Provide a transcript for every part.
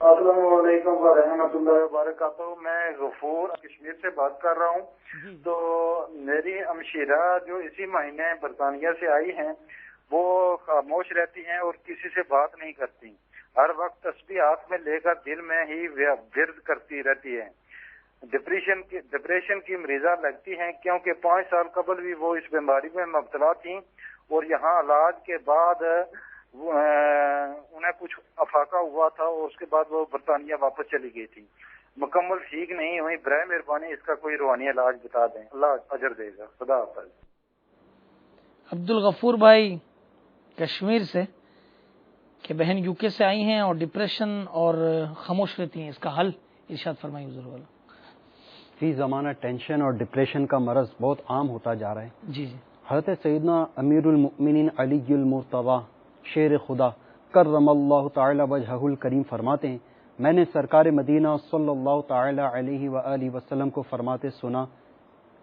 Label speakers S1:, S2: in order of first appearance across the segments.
S1: السلام علیکم ورحمۃ اللہ وبرکاتہ. میں غفور کشمیر سے بات کر رہا ہوں. تو میری ہمشیرہ جو اسی مہینے برطانیہ سے آئی ہیں وہ خاموش رہتی ہیں اور کسی سے بات نہیں کرتی. ہر وقت تسبیح ہاتھ میں لے کر دل میں ہی ورد کرتی رہتی ہے. ڈپریشن کی مریضہ لگتی ہیں کیونکہ 5 سال قبل بھی وہ اس بیماری میں مبتلا تھیں اور یہاں علاج کے بعد انہیں کچھ افاقہ ہوا تھا اور اس کے بعد وہ برطانیہ واپس چلی گئی تھی. مکمل ٹھیک نہیں ہوئی. برائے مہربانی اس کا کوئی روحانی علاج بتا دیں. اللہ اجر دے گا. خدا حافظ.
S2: عبد الغفور بھائی کشمیر سے کہ بہن یو کے سے آئی ہیں اور ڈپریشن اور خاموش رہتی ہیں, اس کا حل ارشاد فرمائیے حضور والا.
S3: فی زمانہ ٹینشن اور ڈپریشن کا مرض بہت عام ہوتا جا رہا ہے.
S2: جی جی.
S3: حضرت سیدنا امیر المؤمنین علی المرتضی شیر خدا کرم اللہ تعالی وجہہ الکریم فرماتے ہیں, میں نے سرکار مدینہ صلی اللہ تعالی علیہ وآلہ وسلم کو فرماتے سنا,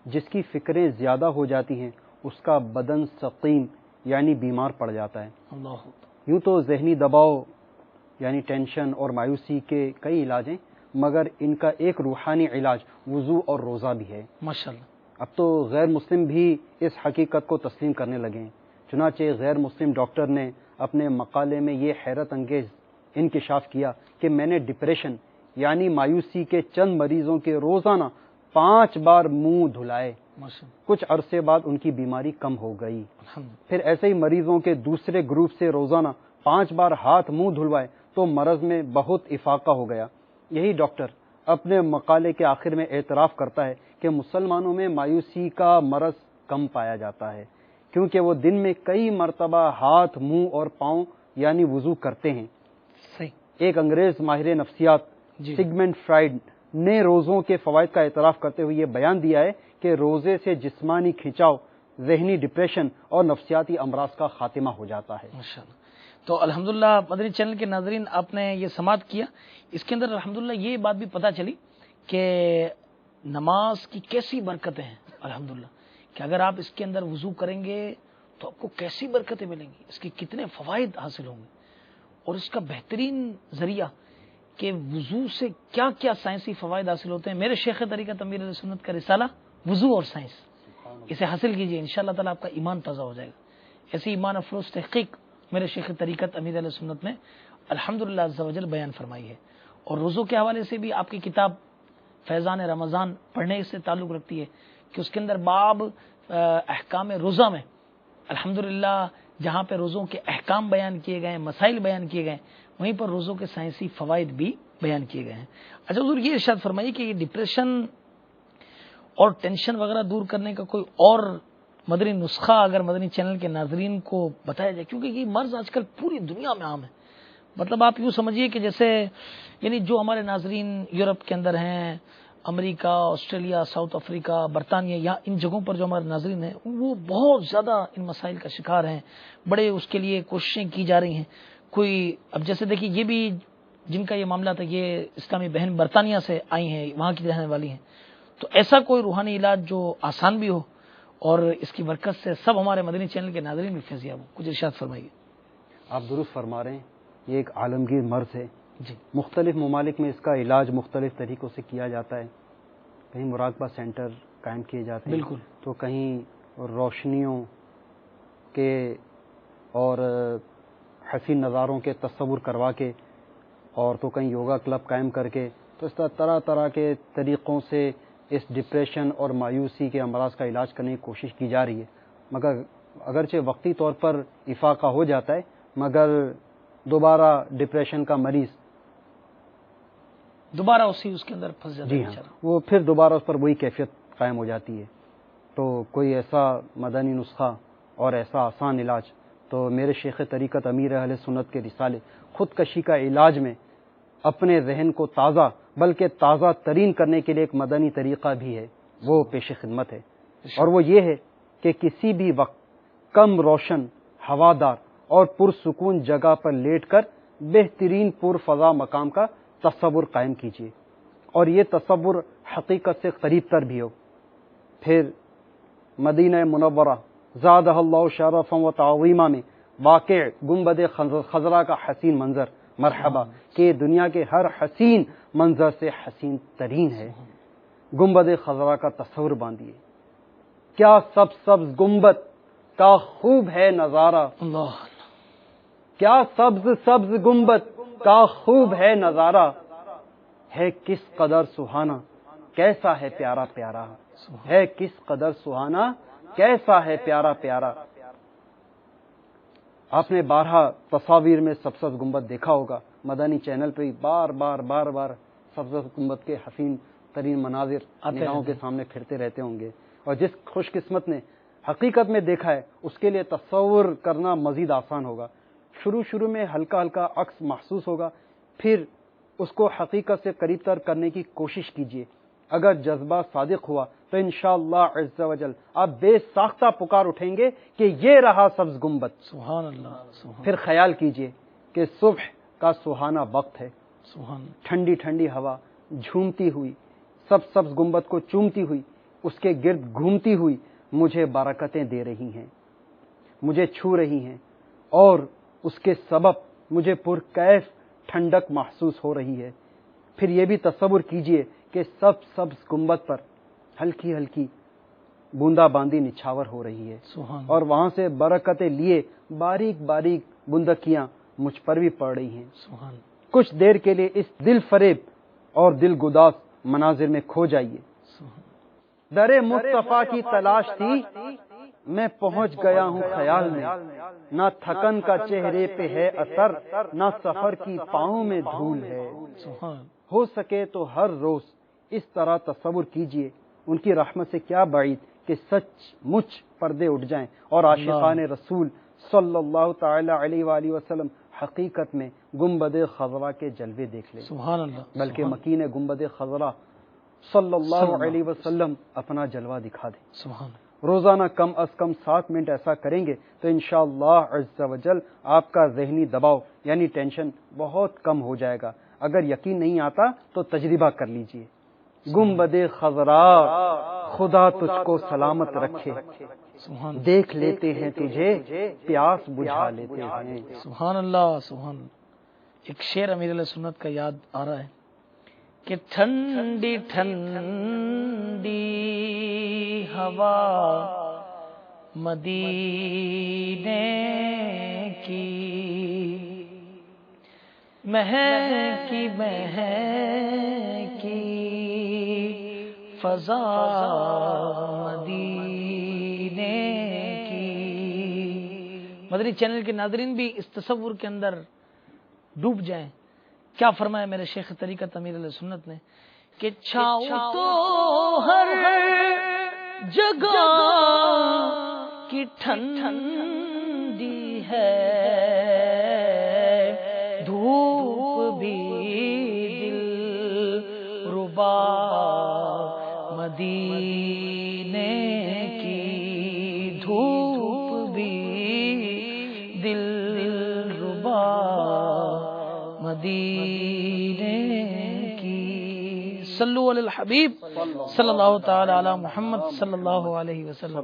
S3: جس کی فکریں زیادہ ہو جاتی ہیں اس کا بدن سقیم یعنی بیمار پڑ جاتا ہے.
S2: اللہ.
S3: یوں تو ذہنی دباؤ یعنی ٹینشن اور مایوسی کے کئی علاج ہیں, مگر ان کا ایک روحانی علاج وضو اور روزہ بھی ہے.
S2: ماشاءاللہ.
S3: اب تو غیر مسلم بھی اس حقیقت کو تسلیم کرنے لگے ہیں. چنانچہ غیر مسلم ڈاکٹر نے اپنے مقالے میں یہ حیرت انگیز انکشاف کیا کہ میں نے ڈپریشن یعنی مایوسی کے چند مریضوں کے روزانہ 5 بار منہ دھلائے. کچھ عرصے بعد ان کی بیماری کم ہو گئی. پھر ایسے ہی مریضوں کے دوسرے گروپ سے روزانہ 5 بار ہاتھ منہ دھلوائے تو مرض میں بہت افاقہ ہو گیا. یہی ڈاکٹر اپنے مقالے کے آخر میں اعتراف کرتا ہے کہ مسلمانوں میں مایوسی کا مرض کم پایا جاتا ہے کیونکہ وہ دن میں کئی مرتبہ ہاتھ منہ اور پاؤں یعنی وضو کرتے ہیں.
S2: صحیح.
S3: ایک انگریز ماہر نفسیات سگمنڈ فرائڈ نے روزوں کے فوائد کا اعتراف کرتے ہوئے یہ بیان دیا ہے کہ روزے سے جسمانی کھنچاؤ, ذہنی ڈپریشن اور نفسیاتی امراض کا خاتمہ ہو جاتا ہے.
S2: ماشاءاللہ. تو الحمدللہ مدنی چینل کے ناظرین آپ نے یہ سماعت کیا. اس کے اندر الحمدللہ یہ بات بھی پتہ چلی کہ نماز کی کیسی برکتیں ہیں. الحمدللہ کہ اگر آپ اس کے اندر وضو کریں گے تو آپ کو کیسی برکتیں ملیں گی, اس کے کتنے فوائد حاصل ہوں گے, اور اس کا بہترین ذریعہ کہ وضو سے کیا کیا سائنسی فوائد حاصل ہوتے ہیں. میرے شیخ طریقت امیر علیہ سنت کا رسالہ وضو اور سائنس, اسے حاصل کیجئے, انشاءاللہ تعالی آپ کا ایمان تازہ ہو جائے گا. ایسی ایمان افروز تحقیق میرے شیخ طریقت امیر علیہ سنت نے الحمدللہ عز و جل بیان فرمائی ہے. اور روزوں کے حوالے سے بھی آپ کی کتاب فیضان رمضان پڑھنے سے تعلق رکھتی ہے کہ اس کے اندر باب احکام روزہ میں الحمدللہ جہاں پہ روزوں کے احکام بیان کیے گئے, مسائل بیان کیے گئے, وہیں پر روزوں کے سائنسی فوائد بھی بیان کیے گئے ہیں. اچھا حضور یہ ارشاد فرمائیے کہ یہ ڈپریشن اور ٹینشن وغیرہ دور کرنے کا کوئی اور مدنی نسخہ اگر مدنی چینل کے ناظرین کو بتایا جائے, کیونکہ یہ مرض آج کل پوری دنیا میں عام ہے. مطلب آپ یوں سمجھیے کہ جیسے یعنی جو ہمارے ناظرین یورپ کے اندر ہیں, امریکہ, آسٹریلیا, ساؤتھ افریقہ, برطانیہ, یا ان جگہوں پر جو ہمارے ناظرین ہیں وہ بہت زیادہ ان مسائل کا شکار ہیں. بڑے اس کے لیے کوششیں کی جا رہی ہیں. کوئی اب جیسے دیکھیے یہ بھی جن کا یہ معاملہ تھا, یہ اسلامی بہن برطانیہ سے آئی ہیں, وہاں کی رہنے والی ہیں, تو ایسا کوئی روحانی علاج جو آسان بھی ہو اور اس کی برکت سے سب ہمارے مدنی چینل کے ناظرین بھی فیضیاب ہوں, کچھ ارشاد فرمائیے.
S3: آپ درست فرما رہے ہیں, یہ ایک عالمگیر مرض ہے.
S2: جی.
S3: مختلف ممالک میں اس کا علاج مختلف طریقوں سے کیا جاتا ہے. کہیں مراقبہ سینٹر قائم کیے جاتے ہیں,
S2: بالکل,
S3: تو کہیں روشنیوں کے اور حسین نظاروں کے تصور کروا کے, اور تو کہیں یوگا کلب قائم کر کے, تو اس طرح طرح کے طریقوں سے اس ڈپریشن اور مایوسی کے امراض کا علاج کرنے کی کوشش کی جا رہی ہے. مگر اگرچہ وقتی طور پر افاقہ ہو جاتا ہے, مگر دوبارہ ڈپریشن کا مریض
S2: دوبارہ اس کے اندر پھنس جاتا ہے.
S3: جی ہاں, وہ پھر دوبارہ اس پر وہی کیفیت قائم ہو جاتی ہے. تو کوئی ایسا مدنی نسخہ اور ایسا آسان علاج تو میرے شیخ طریقت امیر اہل سنت کے رسالے خودکشی کا علاج میں اپنے ذہن کو تازہ بلکہ تازہ ترین کرنے کے لیے ایک مدنی طریقہ بھی ہے, وہ پیش خدمت ہے. اور وہ یہ ہے کہ کسی بھی وقت کم روشن, ہوادار اور پرسکون جگہ پر لیٹ کر بہترین پر فضا مقام کا تصور قائم کیجیے, اور یہ تصور حقیقت سے قریب تر بھی ہو. پھر مدینہ منورہ زادہ اللہ شرفا و تعظیما میں واقع گنبد خضرا کا حسین منظر مرحبا کہ دنیا کے ہر حسین منظر سے حسین ترین ہے۔ گنبد خضرا کا تصور باندھیے، کیا سبز گنبد کا خوب ہے نظارہ،
S2: اللہ
S3: کیا سبز گنبد کا خوب ہے نظارہ، ہے کس قدر سہانا کیسا ہے پیارا پیارا، ہے کس قدر سہانا کیسا ہے پیارا پیارا۔ آپ نے بارہا تصاویر میں سبز گنبد دیکھا ہوگا، مدنی چینل پہ بار بار سبز گنبد کے حسین ترین مناظر نگاہوں کے سامنے پھرتے رہتے ہوں گے، اور جس خوش قسمت نے حقیقت میں دیکھا ہے اس کے لیے تصور کرنا مزید آسان ہوگا۔ شروع میں ہلکا عکس محسوس ہوگا، پھر اس کو حقیقت سے قریب تر کرنے کی کوشش کیجیے۔ اگر جذبہ صادق ہوا تو انشاءاللہ عز و جل آپ بے ساختہ پکار اٹھیں گے کہ یہ رہا سبز گنبد۔
S2: سبحان اللہ۔
S3: پھر خیال کیجیے کہ صبح کا سہانا وقت ہے، ٹھنڈی ہوا جھومتی ہوئی سبز گنبد کو چومتی ہوئی، اس کے گرد گھومتی ہوئی مجھے برکتیں دے رہی ہیں، مجھے چھو رہی ہیں، اور اس کے سبب مجھے پرکیف ٹھنڈک محسوس ہو رہی ہے۔ پھر یہ بھی تصور کیجئے کہ سبز گنبد پر ہلکی بوندا باندی نچھاور ہو رہی ہے، اور وہاں سے برکتیں لیے باریک بوندکیاں مجھ پر بھی پڑ رہی ہیں۔ کچھ دیر کے لیے اس دل فریب اور دل گداز مناظر میں کھو جائیے۔ در مصطفیٰ کی تلاش تھی، میں پہنچ گیا ہوں خیال میں، نہ تھکن کا چہرے پہ ہے اثر، نہ سفر کی پاؤں میں دھول ہے۔ ہو سکے تو ہر روز اس طرح تصور کیجئے، ان کی رحمت سے کیا بعید کہ سچ مچ پردے اٹھ جائیں اور عاشقان رسول صلی اللہ تعالی علیہ وآلہ وسلم حقیقت میں گنبد خضرا کے جلوے دیکھ لیں۔
S2: سبحان اللہ۔
S3: بلکہ مکین گنبد خضرا صلی اللہ علیہ وسلم اپنا جلوہ دکھا دیں۔
S2: سبحان اللہ۔
S3: روزانہ کم از کم 7 منٹ ایسا کریں گے تو انشاءاللہ عز و جل آپ کا ذہنی دباؤ یعنی ٹینشن بہت کم ہو جائے گا۔ اگر یقین نہیں آتا تو تجربہ کر لیجئے۔ گنبد خضرا خدا تجھ کو سلامت رکھے، دیکھ لیتے ہیں تجھے پیاس بجھا لیتے ہیں۔
S2: سبحان اللہ سبحان اللہ۔ ایک شعر امیر علیہ سنت کا یاد آ رہا ہے کہ ٹھنڈی ہوا مدینے کی، مہکی فضا مدینے کی۔ مدنی چینل کے ناظرین بھی اس تصور کے اندر ڈوب جائیں۔ کیا فرمایا میرے شیخ طریقت امیر علیہ سنت نے کہ چھاؤں تو ہر جگہ کی ٹھنڈی ہے، دھوپ بھی دل ربا مدینے کی، دھوپ بھی دل ربا مدینے کی۔ صلو علی الحبیب صلی اللہ تعالی علی محمد صلی اللہ علیہ وسلم۔